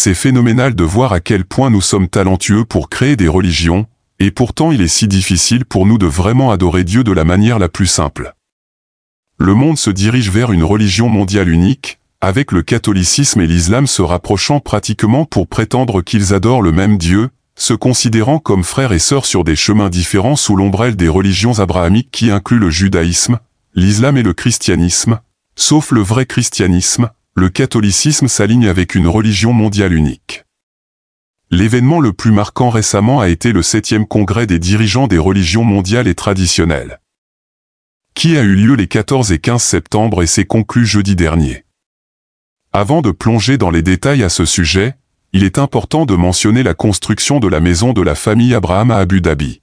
C'est phénoménal de voir à quel point nous sommes talentueux pour créer des religions, et pourtant il est si difficile pour nous de vraiment adorer Dieu de la manière la plus simple. Le monde se dirige vers une religion mondiale unique, avec le catholicisme et l'islam se rapprochant pratiquement pour prétendre qu'ils adorent le même Dieu, se considérant comme frères et sœurs sur des chemins différents sous l'ombrelle des religions abrahamiques qui incluent le judaïsme, l'islam et le christianisme. Sauf le vrai christianisme, le catholicisme s'aligne avec une religion mondiale unique. L'événement le plus marquant récemment a été le 7e congrès des dirigeants des religions mondiales et traditionnelles, qui a eu lieu les 14 et 15 septembre et s'est conclu jeudi dernier. Avant de plonger dans les détails à ce sujet, il est important de mentionner la construction de la maison de la famille Abraham à Abu Dhabi.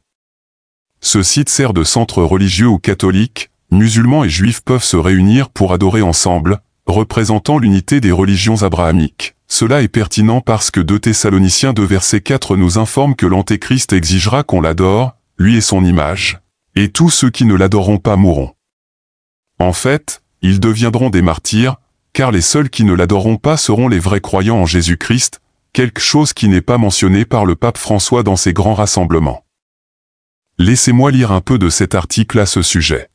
Ce site sert de centre religieux où catholiques, musulmans et juifs peuvent se réunir pour adorer ensemble, représentant l'unité des religions abrahamiques. Cela est pertinent parce que 2 Thessaloniciens 2 verset 4 nous informe que l'Antéchrist exigera qu'on l'adore, lui et son image, et tous ceux qui ne l'adoreront pas mourront. En fait, ils deviendront des martyrs, car les seuls qui ne l'adoreront pas seront les vrais croyants en Jésus-Christ, quelque chose qui n'est pas mentionné par le pape François dans ses grands rassemblements. Laissez-moi lire un peu de cet article à ce sujet.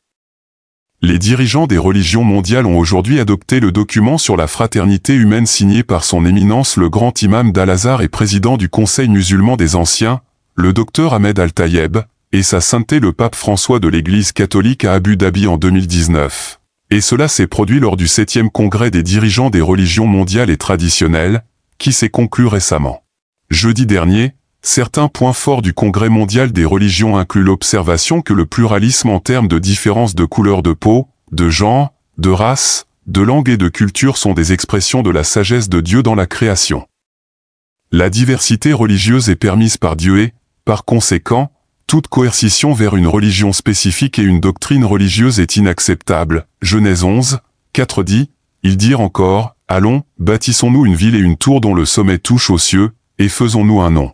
Les dirigeants des religions mondiales ont aujourd'hui adopté le document sur la fraternité humaine signé par son éminence le grand imam d'Al-Azhar et président du Conseil musulman des anciens, le docteur Ahmed Al-Tayeb, et sa sainteté le pape François de l'Église catholique à Abu Dhabi en 2019. Et cela s'est produit lors du 7e congrès des dirigeants des religions mondiales et traditionnelles, qui s'est conclu récemment. Jeudi dernier, certains points forts du Congrès mondial des religions incluent l'observation que le pluralisme en termes de différence de couleur de peau, de genre, de race, de langue et de culture sont des expressions de la sagesse de Dieu dans la création. La diversité religieuse est permise par Dieu et, par conséquent, toute coercition vers une religion spécifique et une doctrine religieuse est inacceptable. Genèse 11, 4 dit, ils dirent encore, allons, bâtissons-nous une ville et une tour dont le sommet touche aux cieux, et faisons-nous un nom.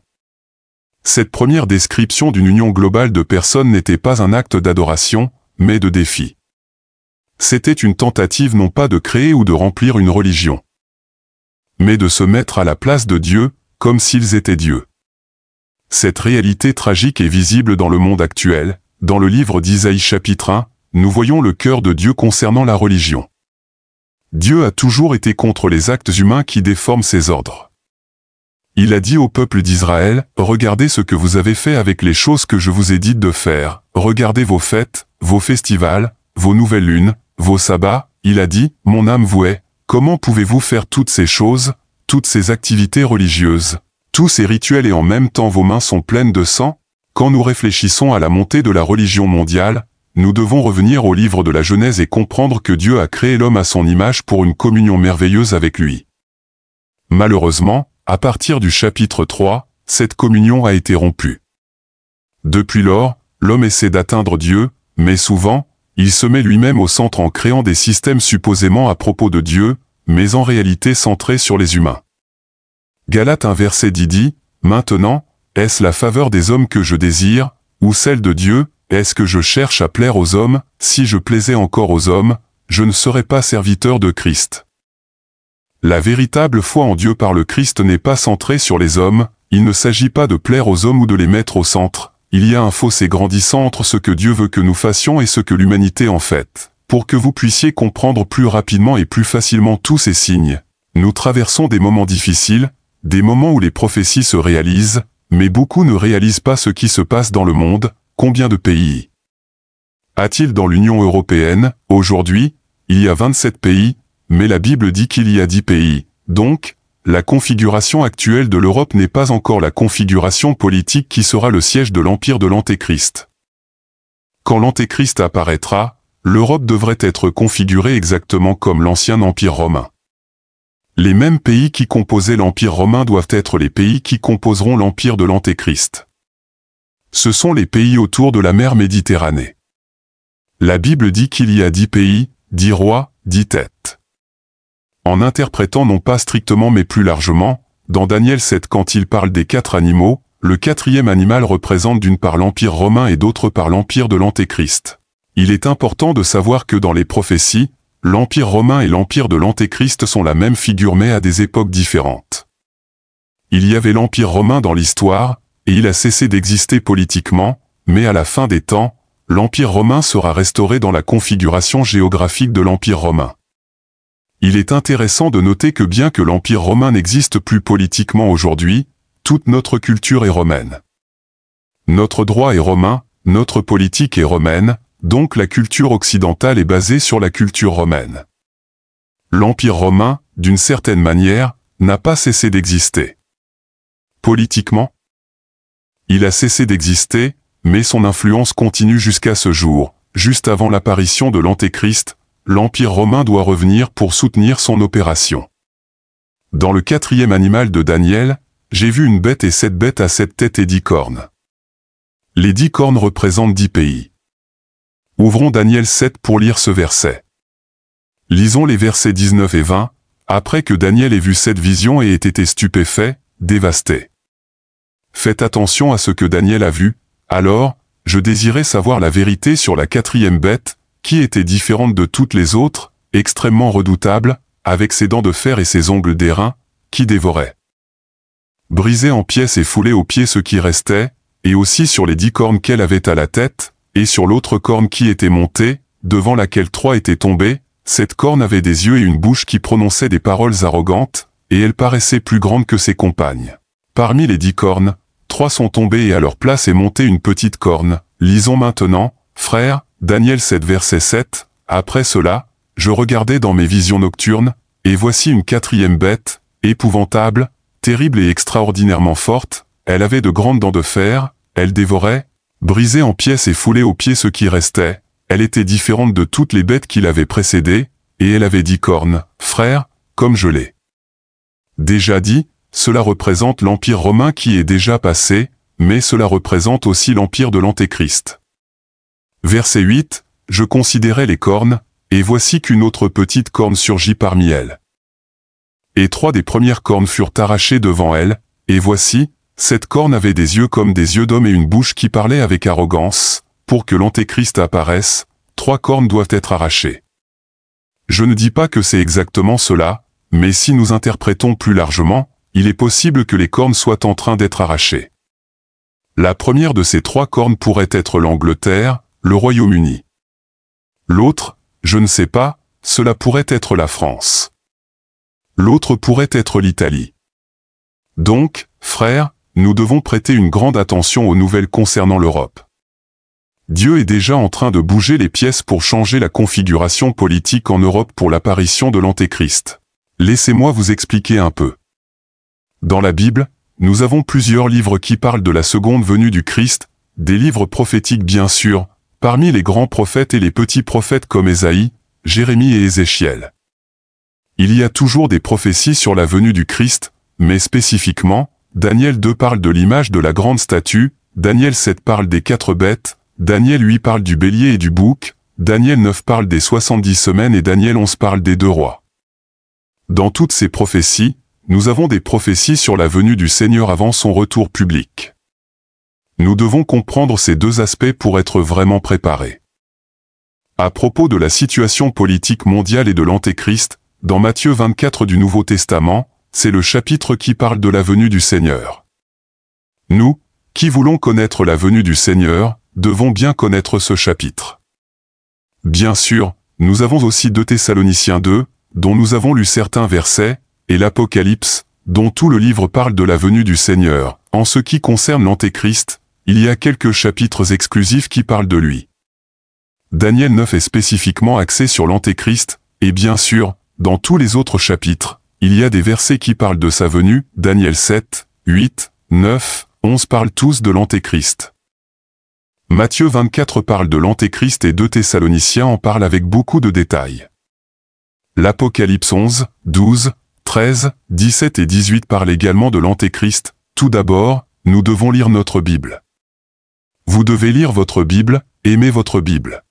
Cette première description d'une union globale de personnes n'était pas un acte d'adoration, mais de défi. C'était une tentative non pas de créer ou de remplir une religion, mais de se mettre à la place de Dieu, comme s'ils étaient Dieu. Cette réalité tragique est visible dans le monde actuel. Dans le livre d'Isaïe chapitre 1, nous voyons le cœur de Dieu concernant la religion. Dieu a toujours été contre les actes humains qui déforment ses ordres. Il a dit au peuple d'Israël, « Regardez ce que vous avez fait avec les choses que je vous ai dites de faire. Regardez vos fêtes, vos festivals, vos nouvelles lunes, vos sabbats. » Il a dit, « Mon âme vous hait. Comment pouvez-vous faire toutes ces choses, toutes ces activités religieuses, tous ces rituels et en même temps vos mains sont pleines de sang ?» Quand nous réfléchissons à la montée de la religion mondiale, nous devons revenir au livre de la Genèse et comprendre que Dieu a créé l'homme à son image pour une communion merveilleuse avec lui. Malheureusement, à partir du chapitre 3, cette communion a été rompue. Depuis lors, l'homme essaie d'atteindre Dieu, mais souvent, il se met lui-même au centre en créant des systèmes supposément à propos de Dieu, mais en réalité centrés sur les humains. Galates 1 verset 10 dit, « Maintenant, est-ce la faveur des hommes que je désire, ou celle de Dieu? Est-ce que je cherche à plaire aux hommes? Si je plaisais encore aux hommes, je ne serais pas serviteur de Christ. » La véritable foi en Dieu par le Christ n'est pas centrée sur les hommes, il ne s'agit pas de plaire aux hommes ou de les mettre au centre, il y a un fossé grandissant entre ce que Dieu veut que nous fassions et ce que l'humanité en fait. Pour que vous puissiez comprendre plus rapidement et plus facilement tous ces signes, nous traversons des moments difficiles, des moments où les prophéties se réalisent, mais beaucoup ne réalisent pas ce qui se passe dans le monde. Combien de pays a-t-il dans l'Union européenne? Aujourd'hui, il y a 27 pays, mais la Bible dit qu'il y a 10 pays. Donc, la configuration actuelle de l'Europe n'est pas encore la configuration politique qui sera le siège de l'empire de l'Antéchrist. Quand l'Antéchrist apparaîtra, l'Europe devrait être configurée exactement comme l'ancien empire romain. Les mêmes pays qui composaient l'empire romain doivent être les pays qui composeront l'empire de l'Antéchrist. Ce sont les pays autour de la mer Méditerranée. La Bible dit qu'il y a 10 pays, 10 rois, 10 têtes. En interprétant non pas strictement mais plus largement, dans Daniel 7 quand il parle des 4 animaux, le 4e animal représente d'une part l'empire romain et d'autre part l'empire de l'Antéchrist. Il est important de savoir que dans les prophéties, l'empire romain et l'empire de l'Antéchrist sont la même figure mais à des époques différentes. Il y avait l'Empire romain dans l'histoire, et il a cessé d'exister politiquement, mais à la fin des temps, l'Empire romain sera restauré dans la configuration géographique de l'Empire romain. Il est intéressant de noter que bien que l'Empire romain n'existe plus politiquement aujourd'hui, toute notre culture est romaine. Notre droit est romain, notre politique est romaine, donc la culture occidentale est basée sur la culture romaine. L'Empire romain, d'une certaine manière, n'a pas cessé d'exister. Politiquement, il a cessé d'exister, mais son influence continue jusqu'à ce jour. Juste avant l'apparition de l'Antéchrist, l'Empire romain doit revenir pour soutenir son opération. Dans le 4e animal de Daniel, j'ai vu une bête et 7 bêtes à 7 têtes et 10 cornes. Les 10 cornes représentent 10 pays. Ouvrons Daniel 7 pour lire ce verset. Lisons les versets 19 et 20, après que Daniel ait vu cette vision et ait été stupéfait, dévasté. Faites attention à ce que Daniel a vu. Alors, je désirais savoir la vérité sur la 4e bête, qui était différente de toutes les autres, extrêmement redoutable, avec ses dents de fer et ses ongles d'airain, qui dévorait. Brisait en pièces et foulait aux pieds ce qui restait, et aussi sur les 10 cornes qu'elle avait à la tête, et sur l'autre corne qui était montée, devant laquelle 3 étaient tombés. Cette corne avait des yeux et une bouche qui prononçaient des paroles arrogantes, et elle paraissait plus grande que ses compagnes. Parmi les 10 cornes, 3 sont tombées et à leur place est montée une petite corne. Lisons maintenant, frères, Daniel 7 verset 7, après cela, je regardais dans mes visions nocturnes, et voici une 4e bête, épouvantable, terrible et extraordinairement forte, elle avait de grandes dents de fer, elle dévorait, brisait en pièces et foulait aux pieds ce qui restait, elle était différente de toutes les bêtes qui l'avaient précédée, et elle avait 10 cornes, frères, comme je l'ai déjà dit, cela représente l'Empire romain qui est déjà passé, mais cela représente aussi l'Empire de l'Antéchrist. Verset 8, je considérais les cornes, et voici qu'une autre petite corne surgit parmi elles. Et 3 des premières cornes furent arrachées devant elle, et voici, cette corne avait des yeux comme des yeux d'homme et une bouche qui parlait avec arrogance. Pour que l'Antéchrist apparaisse, 3 cornes doivent être arrachées. Je ne dis pas que c'est exactement cela, mais si nous interprétons plus largement, il est possible que les cornes soient en train d'être arrachées. La première de ces 3 cornes pourrait être l'Angleterre, le Royaume-Uni. L'autre, je ne sais pas, cela pourrait être la France. L'autre pourrait être l'Italie. Donc, frères, nous devons prêter une grande attention aux nouvelles concernant l'Europe. Dieu est déjà en train de bouger les pièces pour changer la configuration politique en Europe pour l'apparition de l'Antéchrist. Laissez-moi vous expliquer un peu. Dans la Bible, nous avons plusieurs livres qui parlent de la seconde venue du Christ, des livres prophétiques bien sûr, parmi les grands prophètes et les petits prophètes comme Ésaïe, Jérémie et Ézéchiel. Il y a toujours des prophéties sur la venue du Christ, mais spécifiquement, Daniel 2 parle de l'image de la grande statue, Daniel 7 parle des 4 bêtes, Daniel 8 parle du bélier et du bouc, Daniel 9 parle des 70 semaines et Daniel 11 parle des 2 rois. Dans toutes ces prophéties, nous avons des prophéties sur la venue du Seigneur avant son retour public. Nous devons comprendre ces 2 aspects pour être vraiment préparés. À propos de la situation politique mondiale et de l'Antéchrist, dans Matthieu 24 du Nouveau Testament, c'est le chapitre qui parle de la venue du Seigneur. Nous, qui voulons connaître la venue du Seigneur, devons bien connaître ce chapitre. Bien sûr, nous avons aussi 2 Thessaloniciens 2, dont nous avons lu certains versets, et l'Apocalypse, dont tout le livre parle de la venue du Seigneur. En ce qui concerne l'Antéchrist, il y a quelques chapitres exclusifs qui parlent de lui. Daniel 9 est spécifiquement axé sur l'Antéchrist, et bien sûr, dans tous les autres chapitres, il y a des versets qui parlent de sa venue. Daniel 7, 8, 9, 11 parlent tous de l'Antéchrist. Matthieu 24 parle de l'Antéchrist et 2 Thessaloniciens en parlent avec beaucoup de détails. L'Apocalypse 11, 12, 13, 17 et 18 parlent également de l'Antéchrist. Tout d'abord, nous devons lire notre Bible. Vous devez lire votre Bible, aimer votre Bible.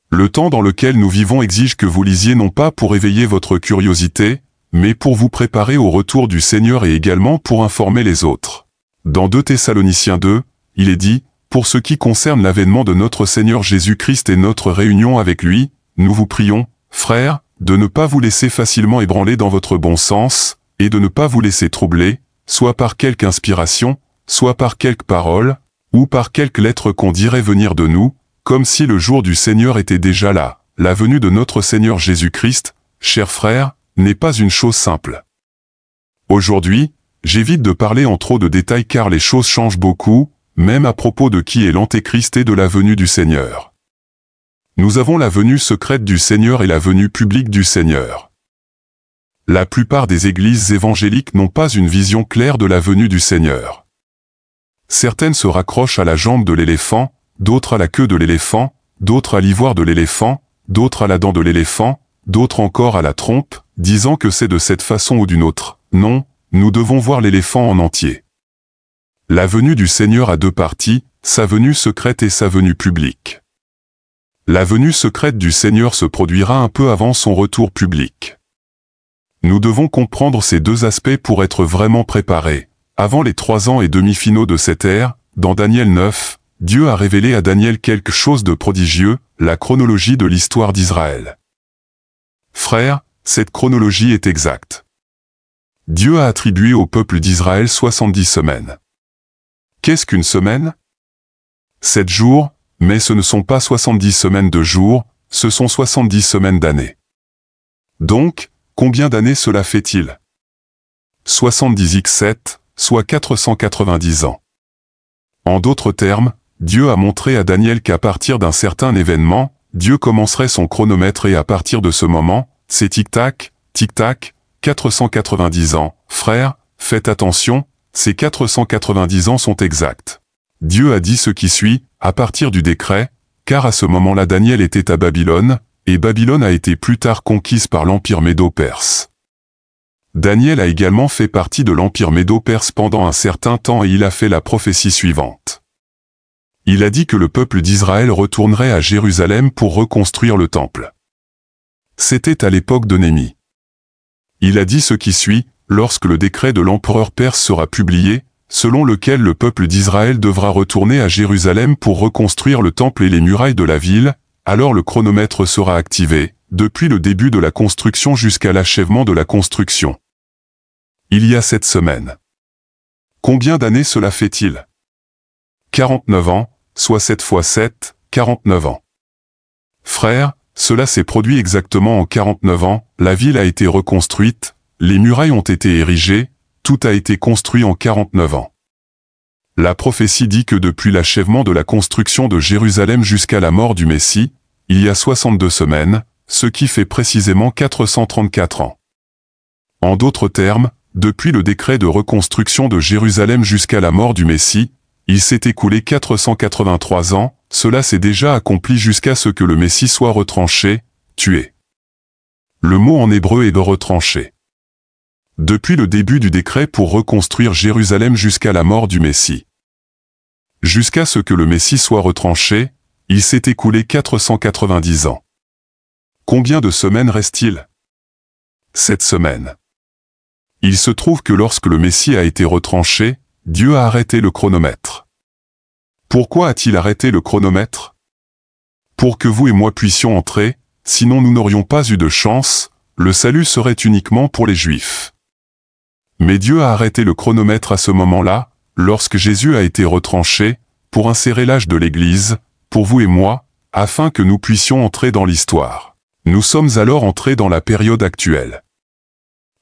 Le temps dans lequel nous vivons exige que vous lisiez non pas pour éveiller votre curiosité, mais pour vous préparer au retour du Seigneur et également pour informer les autres. Dans 2 Thessaloniciens 2, il est dit, « Pour ce qui concerne l'avènement de notre Seigneur Jésus-Christ et notre réunion avec lui, nous vous prions, frères, de ne pas vous laisser facilement ébranler dans votre bon sens, et de ne pas vous laisser troubler, soit par quelque inspiration, soit par quelque parole, ou par quelque lettre qu'on dirait venir de nous, comme si le jour du Seigneur était déjà là. La venue de notre Seigneur Jésus-Christ, chers frères, n'est pas une chose simple. Aujourd'hui, j'évite de parler en trop de détails car les choses changent beaucoup, même à propos de qui est l'Antéchrist et de la venue du Seigneur. Nous avons la venue secrète du Seigneur et la venue publique du Seigneur. La plupart des églises évangéliques n'ont pas une vision claire de la venue du Seigneur. Certaines se raccrochent à la jambe de l'éléphant, d'autres à la queue de l'éléphant, d'autres à l'ivoire de l'éléphant, d'autres à la dent de l'éléphant, d'autres encore à la trompe, disant que c'est de cette façon ou d'une autre. Non, nous devons voir l'éléphant en entier. La venue du Seigneur a deux parties, sa venue secrète et sa venue publique. La venue secrète du Seigneur se produira un peu avant son retour public. Nous devons comprendre ces deux aspects pour être vraiment préparés. Avant les 3 ans et demi-finaux de cette ère, dans Daniel 9, Dieu a révélé à Daniel quelque chose de prodigieux, la chronologie de l'histoire d'Israël. Frères, cette chronologie est exacte. Dieu a attribué au peuple d'Israël 70 semaines. Qu'est-ce qu'une semaine? 7 jours, mais ce ne sont pas 70 semaines de jours, ce sont 70 semaines d'années. Donc, combien d'années cela fait-il? 70x7, soit 490 ans. En d'autres termes, Dieu a montré à Daniel qu'à partir d'un certain événement, Dieu commencerait son chronomètre et à partir de ce moment, c'est tic-tac, 490 ans. Frères, faites attention, ces 490 ans sont exacts. Dieu a dit ce qui suit, à partir du décret, car à ce moment-là Daniel était à Babylone, et Babylone a été plus tard conquise par l'Empire médo-perse. Daniel a également fait partie de l'Empire médo-perse pendant un certain temps et il a fait la prophétie suivante. Il a dit que le peuple d'Israël retournerait à Jérusalem pour reconstruire le temple. C'était à l'époque de Néhémie. Il a dit ce qui suit, lorsque le décret de l'empereur perse sera publié, selon lequel le peuple d'Israël devra retourner à Jérusalem pour reconstruire le temple et les murailles de la ville, alors le chronomètre sera activé, depuis le début de la construction jusqu'à l'achèvement de la construction. Il y a 7 semaines. Combien d'années cela fait-il? 49 ans, soit 7 fois 7, 49 ans. Frères, cela s'est produit exactement en 49 ans, la ville a été reconstruite, les murailles ont été érigées, tout a été construit en 49 ans. La prophétie dit que depuis l'achèvement de la construction de Jérusalem jusqu'à la mort du Messie, il y a 62 semaines, ce qui fait précisément 434 ans. En d'autres termes, depuis le décret de reconstruction de Jérusalem jusqu'à la mort du Messie, il s'est écoulé 483 ans, cela s'est déjà accompli jusqu'à ce que le Messie soit retranché, tué. Le mot en hébreu est de retrancher. Depuis le début du décret pour reconstruire Jérusalem jusqu'à la mort du Messie. Jusqu'à ce que le Messie soit retranché, il s'est écoulé 490 ans. Combien de semaines reste-t-il? 7 semaines. Il se trouve que lorsque le Messie a été retranché, Dieu a arrêté le chronomètre. Pourquoi a-t-il arrêté le chronomètre? Pour que vous et moi puissions entrer, sinon nous n'aurions pas eu de chance, le salut serait uniquement pour les Juifs. Mais Dieu a arrêté le chronomètre à ce moment-là, lorsque Jésus a été retranché, pour insérer l'âge de l'Église, pour vous et moi, afin que nous puissions entrer dans l'histoire. Nous sommes alors entrés dans la période actuelle.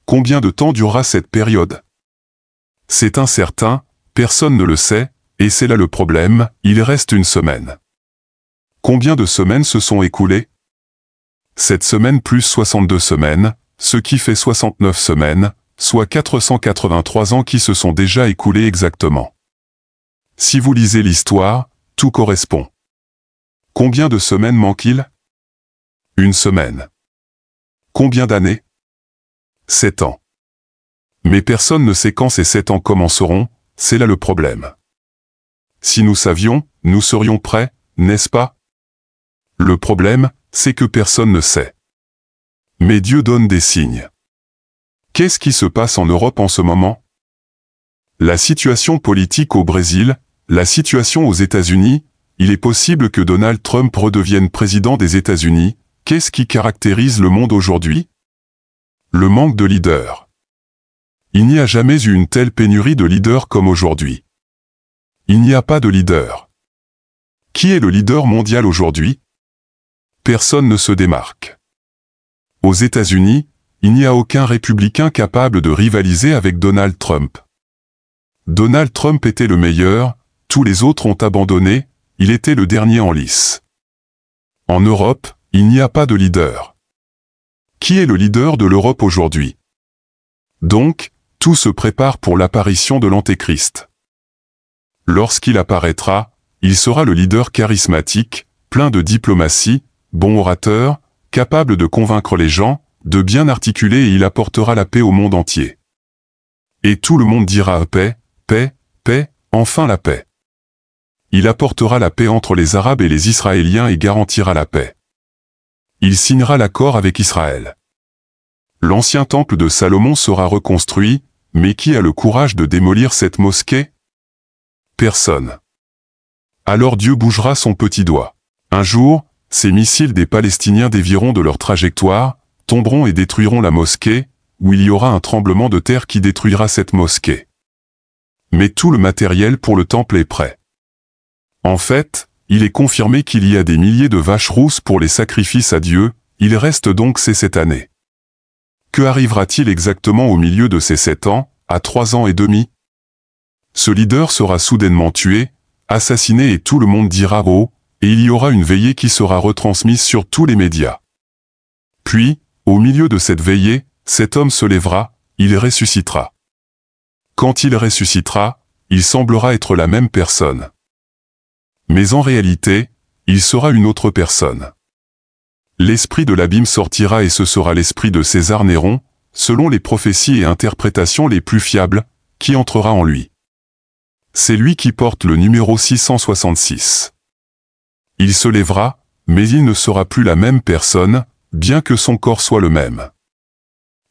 Combien de temps durera cette période? C'est incertain, personne ne le sait, et c'est là le problème, il reste une semaine. Combien de semaines se sont écoulées? 7 semaines plus 62 semaines, ce qui fait 69 semaines, soit 483 ans qui se sont déjà écoulés exactement. Si vous lisez l'histoire, tout correspond. Combien de semaines manque-t-il? Une semaine. Combien d'années? 7 ans. Mais personne ne sait quand ces 7 ans commenceront, c'est là le problème. Si nous savions, nous serions prêts, n'est-ce pas? Le problème, c'est que personne ne sait. Mais Dieu donne des signes. Qu'est-ce qui se passe en Europe en ce moment? La situation politique au Brésil, la situation aux États-Unis, il est possible que Donald Trump redevienne président des États-Unis. Qu'est-ce qui caractérise le monde aujourd'hui? Le manque de leaders. Il n'y a jamais eu une telle pénurie de leaders comme aujourd'hui. Il n'y a pas de leader. Qui est le leader mondial aujourd'hui? Personne ne se démarque. Aux États-Unis, il n'y a aucun républicain capable de rivaliser avec Donald Trump. Donald Trump était le meilleur, tous les autres ont abandonné, il était le dernier en lice. En Europe, il n'y a pas de leader. Qui est le leader de l'Europe aujourd'hui? Donc, tout se prépare pour l'apparition de l'Antéchrist. Lorsqu'il apparaîtra, il sera le leader charismatique, plein de diplomatie, bon orateur, capable de convaincre les gens, de bien articuler et il apportera la paix au monde entier. Et tout le monde dira paix, paix, paix, enfin la paix. Il apportera la paix entre les Arabes et les Israéliens et garantira la paix. Il signera l'accord avec Israël. L'ancien temple de Salomon sera reconstruit, mais qui a le courage de démolir cette mosquée? Personne. Alors Dieu bougera son petit doigt. Un jour, ces missiles des Palestiniens dévieront de leur trajectoire, tomberont et détruiront la mosquée, où il y aura un tremblement de terre qui détruira cette mosquée. Mais tout le matériel pour le temple est prêt. En fait, il est confirmé qu'il y a des milliers de vaches rousses pour les sacrifices à Dieu, il reste donc ces 7 années. Que arrivera-t-il exactement au milieu de ces 7 ans, à 3 ans et demi? Ce leader sera soudainement tué, assassiné et tout le monde dira « Oh !» et il y aura une veillée qui sera retransmise sur tous les médias. Puis, au milieu de cette veillée, cet homme se lèvera, il ressuscitera. Quand il ressuscitera, il semblera être la même personne. Mais en réalité, il sera une autre personne. L'esprit de l'abîme sortira et ce sera l'esprit de César Néron, selon les prophéties et interprétations les plus fiables, qui entrera en lui. C'est lui qui porte le numéro 666. Il se lèvera, mais il ne sera plus la même personne, bien que son corps soit le même.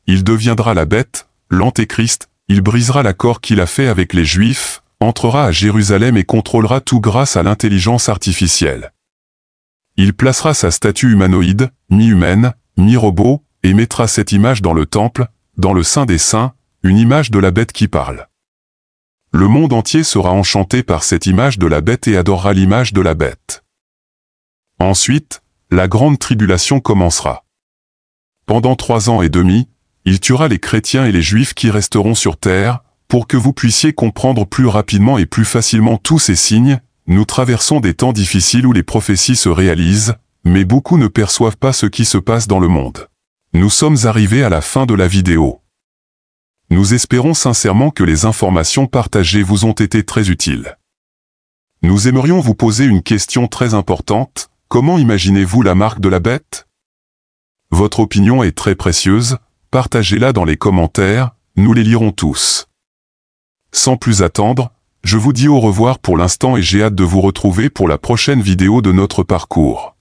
Il deviendra la bête, l'Antéchrist, il brisera l'accord qu'il a fait avec les Juifs, entrera à Jérusalem et contrôlera tout grâce à l'intelligence artificielle. Il placera sa statue humanoïde, mi-humaine, mi-robot, et mettra cette image dans le temple, dans le Saint des Saints, une image de la bête qui parle. Le monde entier sera enchanté par cette image de la bête et adorera l'image de la bête. Ensuite, la grande tribulation commencera. Pendant 3 ans et demi, il tuera les chrétiens et les juifs qui resteront sur terre, pour que vous puissiez comprendre plus rapidement et plus facilement tous ces signes. Nous traversons des temps difficiles où les prophéties se réalisent, mais beaucoup ne perçoivent pas ce qui se passe dans le monde. Nous sommes arrivés à la fin de la vidéo. Nous espérons sincèrement que les informations partagées vous ont été très utiles. Nous aimerions vous poser une question très importante. Comment imaginez-vous la marque de la bête? Votre opinion est très précieuse, partagez-la dans les commentaires, nous les lirons tous. Sans plus attendre, je vous dis au revoir pour l'instant et j'ai hâte de vous retrouver pour la prochaine vidéo de notre parcours.